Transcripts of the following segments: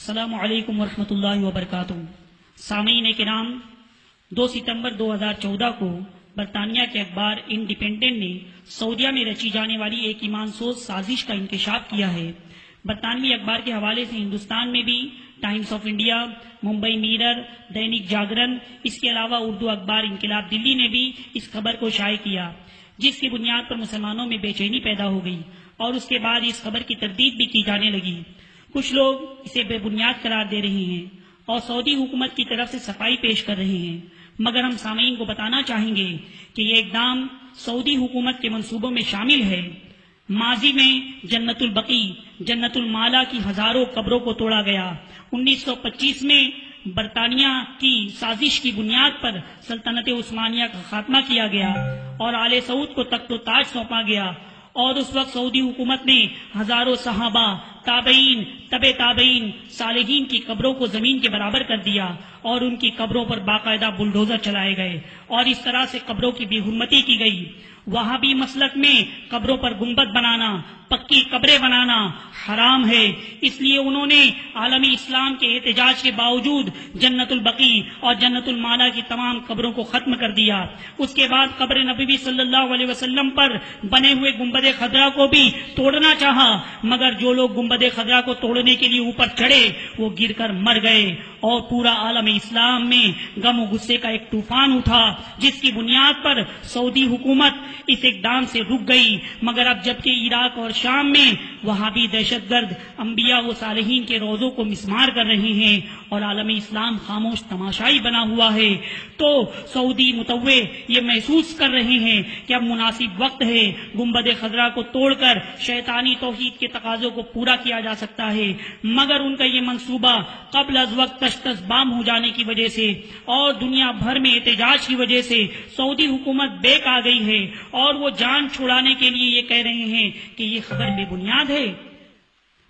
السلام علیکم ورحمۃ اللہ وبرکاتہ۔ سامعین کرام، 2 ستمبر 2014 کو برطانیہ کے اخبار انڈیپینڈنٹ نے سعودیہ میں رچی جانے والی ایک ایمان سوز سازش کا انکشاف کیا ہے۔ برطانوی اخبار کے حوالے سے ہندوستان میں بھی times of India, Mumbai mirror, Dainik Jagran, اس کے علاوہ اردو اخبار انقلاب دلی نے بھی اس خبر کو شائع کیا، جس کی بنیاد پر مسلمانوں میں بے چینی پیدا ہو گئی اور اس کے بعد اس خبر کی تردید بھی کی جانے لگی۔ کچھ لوگ اسے بے بنیاد قرار دے رہے ہیں اور سعودی حکومت کی طرف سے صفائی پیش کر رہے ہیں، مگر ہم سامعین کو بتانا چاہیں گے کہ یہ اقدام سعودی حکومت کے منصوبوں میں شامل ہے۔ ماضی میں جنت البقی، جنت المالا کی ہزاروں قبروں کو توڑا گیا۔ 1925 میں برطانیہ کی سازش کی بنیاد پر سلطنت عثمانیہ کا خاتمہ کیا گیا اور آل سعود کو تخت و تاج سونپا گیا، اور اس وقت سعودی حکومت نے ہزاروں صحابہ، تابعین، تبع تابعین، صالحین کی قبروں کو زمین کے برابر کر دیا اور ان کی قبروں پر باقاعدہ بلڈوزر چلائے گئے اور اس طرح سے قبروں کی بے حرمتی کی گئی۔ وہابی مسلک میں قبروں پر گنبد بنانا، پکی قبریں بنانا حرام ہے، اس لیے انہوں نے عالمی اسلام کے احتجاج کے باوجود جنت البقی اور جنت المالا کی تمام قبروں کو ختم کر دیا۔ اس کے بعد قبر نبوی صلی اللہ علیہ وسلم پر بنے ہوئے گنبد خضرا کو بھی توڑنا چاہا، مگر جو لوگ گنبد خضرا کو توڑنے کے لیے اوپر چڑھے وہ گر کر مر گئے اور پورا عالم اسلام میں غم و غصے کا ایک طوفان اٹھا، جس کی بنیاد پر سعودی حکومت اس اقدام سے رک گئی۔ مگر اب جبکہ عراق اور شام میں وہابی دہشت گرد انبیاء و صالحین کے روضوں کو مسمار کر رہے ہیں اور عالم اسلام خاموش تماشائی بنا ہوا ہے، تو سعودی متوع یہ محسوس کر رہے ہیں کہ اب مناسب وقت ہے، گنبد خضرا کو توڑ کر شیطانی توحید کے تقاضوں کو پورا کیا جا سکتا ہے، مگر ان کا یہ منصوبہ قبل از وقت تشتش بام ہو جانے کی وجہ سے اور دنیا بھر میں احتجاج کی وجہ سے سعودی حکومت بیک آ گئی ہے اور وہ جان چھڑانے کے لیے یہ کہہ رہے ہیں کہ یہ خبر بے بنیاد ہے۔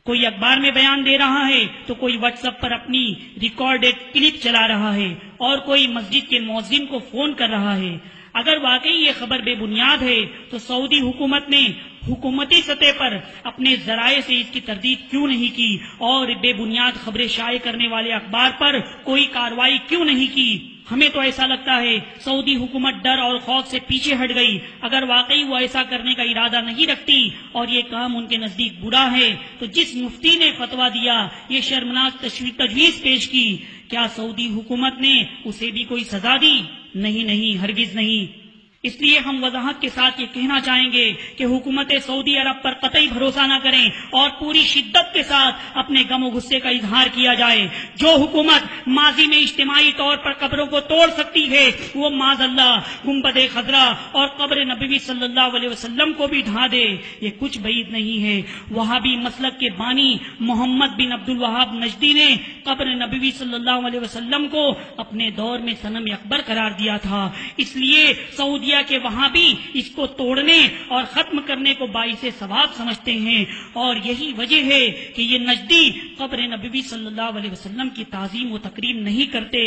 کوئی اخبار میں بیان دے رہا ہے تو کوئی واٹس ایپ پر اپنی ریکارڈڈ کلپ چلا رہا ہے اور کوئی مسجد کے مؤذن کو فون کر رہا ہے۔ اگر واقعی یہ خبر بے بنیاد ہے تو سعودی حکومت نے حکومتی سطح پر اپنے ذرائع سے اس کی تردید کیوں نہیں کی اور بے بنیاد خبریں شائع کرنے والے اخبار پر کوئی کارروائی کیوں نہیں کی؟ ہمیں تو ایسا لگتا ہے سعودی حکومت ڈر اور خوف سے پیچھے ہٹ گئی۔ اگر واقعی وہ ایسا کرنے کا ارادہ نہیں رکھتی اور یہ کام ان کے نزدیک برا ہے تو جس مفتی نے فتویٰ دیا، یہ شرمناک تجویز پیش کی، کیا سعودی حکومت نے اسے بھی کوئی سزا دی؟ نہیں، ہرگز نہیں۔ اس لیے ہم وضاحت کے ساتھ یہ کہنا چاہیں گے کہ حکومت سعودی عرب پر قطعی بھروسہ نہ کریں اور پوری شدت کے ساتھ اپنے غم و غصے کا اظہار کیا جائے۔ جو حکومت ماضی میں اجتماعی طور پر قبروں کو توڑ سکتی ہے، وہ معاذ اللہ گنبد خضرا اور قبر نبوی صلی اللہ علیہ وسلم کو بھی ڈھا دے، یہ کچھ بعید نہیں ہے۔ وہابی مسلک کے بانی محمد بن عبد الوہاب نجدی نے قبر نبوی صلی اللہ علیہ وسلم کو اپنے دور میں صنم اکبر قرار دیا تھا، اس لیے سعودیہ کہ وہاں بھی اس کو توڑنے اور ختم کرنے کو باعث ثواب سمجھتے ہیں، اور یہی وجہ ہے کہ یہ نجدی قبر نبوی صلی اللہ علیہ وسلم کی تعظیم و تکریم نہیں کرتے،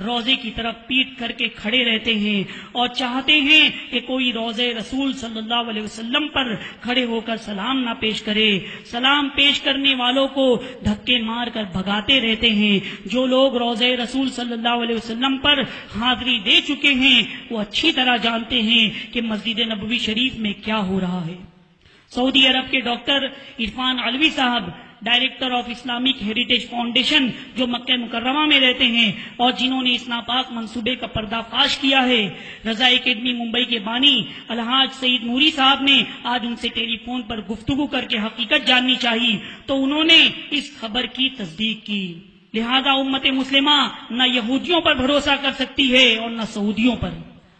روضے کی طرف پیٹ کر کے کھڑے رہتے ہیں اور چاہتے ہیں کہ کوئی روضے رسول صلی اللہ علیہ وسلم پر کھڑے ہو کر سلام نہ پیش کرے۔ سلام پیش کرنے والوں کو دھکے مار کر بھگاتے رہتے ہیں۔ جو لوگ روضے رسول صلی اللہ علیہ وسلم پر حاضری دے چکے ہیں وہ اچھی طرح جانتے ہیں کہ مسجد نبوی شریف میں کیا ہو رہا ہے۔ سعودی عرب کے ڈاکٹر عرفان علوی صاحب، director of Islamic heritage foundation, جو مکہ مکرمہ میں رہتے ہیں اور جنہوں نے اس ناپاک منصوبے کا پردہ فاش کیا ہے، رضا اکیڈمی ممبئی کے بانی الحاج سعید نوری صاحب نے آج ان سے ٹیلی فون پر گفتگو کر کے حقیقت جاننی چاہی تو انہوں نے اس خبر کی تصدیق کی۔ لہذا امت مسلمہ نہ یہودیوں پر بھروسہ کر سکتی ہے اور نہ سعودیوں پر۔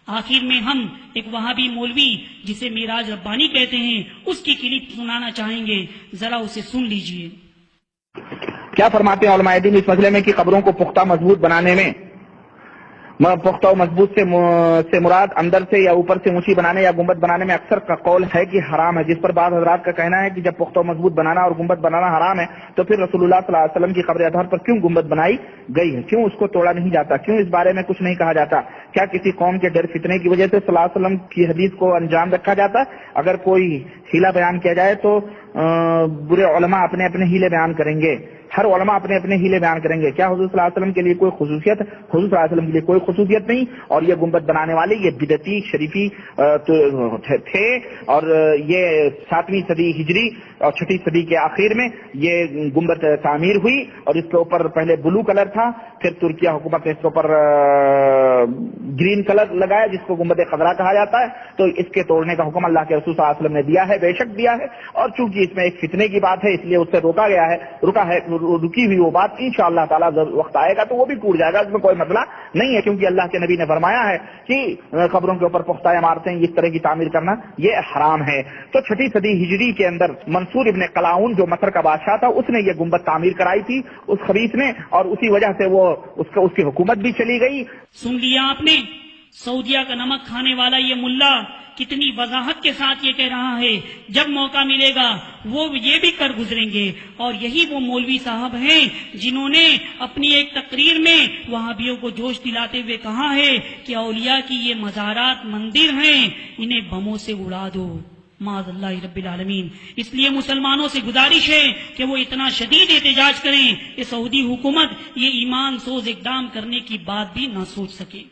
آخر میں ہم ایک وہابی مولوی جسے معراج ربانی کہتے ہیں اس کی کلپ سنانا چاہیں گے، ذرا اسے سن لیجئے۔ کیا فرماتے ہیں علماء دین اس مسئلے میں کہ قبروں کو پختہ مضبوط بنانے میں پختہ و مضبوط سے مراد اندر سے یا اوپر سے اونچی بنانے یا گنبد بنانے میں اکثر کا قول ہے کہ حرام ہے، جس پر بعض حضرات کا کہنا ہے کہ جب پختہ و مضبوط بنانا اور گنبد بنانا حرام ہے تو پھر رسول اللہ صلی اللہ علیہ وسلم کی قبر اطہر پر کیوں گنبد بنائی گئی ہے، کیوں اس کو توڑا نہیں جاتا، کیوں اس بارے میں کچھ نہیں کہا جاتا؟ کیا کسی قوم کے ڈر فتنے کی وجہ سے صلی اللہ علیہ وسلم کی حدیث کو انجام رکھا جاتا؟ اگر کوئی ہیلا بیان کیا جائے تو برے علماء اپنے اپنے ہیلے بیان کریں گے۔ ہر علماء اپنے اپنے ہیلے بیان کریں گے. کیا حضور صلی اللہ علیہ وسلم کے لیے کوئی خصوصیت؟ حضور صلی اللہ علیہ وسلم کے لیے کوئی خصوصیت نہیں. اور یہ گنبد بنانے والے یہ بدعتی شریفی تھے, اور یہ 7ویں صدی ہجری اور 6ٹھی صدی کے آخر میں یہ گنبد تعمیر ہوئی, اور اس کے اوپر پہلے بلو کلر تھا, پھر ترکیہ حکومت نے اس کے اوپر گرین کلر لگایا جس کو گنبد خضرا کہا جاتا ہے. تو اس کے توڑنے کا حکم اللہ کے رسول صلی اللہ علیہ وسلم نے دیا ہے, بے شک دیا ہے, اور چونکہ اس میں ایک فتنے کی بات ہے اس لیے اس سے روکا گیا ہے. رکی ہوئی وہ بات انشاءاللہ تعالیٰ وقت آئے گا تو وہ بھی ٹوٹ جائے گا, اس میں کوئی مسئلہ نہیں ہے, کیونکہ اللہ کے نبی نے فرمایا ہے کہ قبروں کے اوپر پختہ عمارتیں اس طرح کی تعمیر کرنا یہ حرام ہے. تو 6ٹھی صدی ہجری کے اندر منصور ابن قلاؤن جو مصر کا بادشاہ تھا اس نے یہ گنبد تعمیر کرائی تھی اس خبیث نے, اور اسی وجہ سے وہ اس کی حکومت بھی چلی گئی. سن لیا آپ نے, سعودیہ کا نمک کھانے والا یہ ملا کتنی وضاحت کے ساتھ یہ کہہ رہا ہے جب موقع ملے گا وہ یہ بھی کر گزریں گے. اور یہی وہ مولوی صاحب ہیں جنہوں نے اپنی ایک تقریر میں وہابیوں کو جوش دلاتے ہوئے کہا ہے کہ اولیاء کی یہ مزارات مندر ہیں, انہیں بموں سے اڑا دو. معاذ اللہ رب العالمین. اس لیے مسلمانوں سے گزارش ہے کہ وہ اتنا شدید احتجاج کریں کہ سعودی حکومت یہ ایمان سوز اقدام کرنے کی بات بھی نہ سوچ سکے.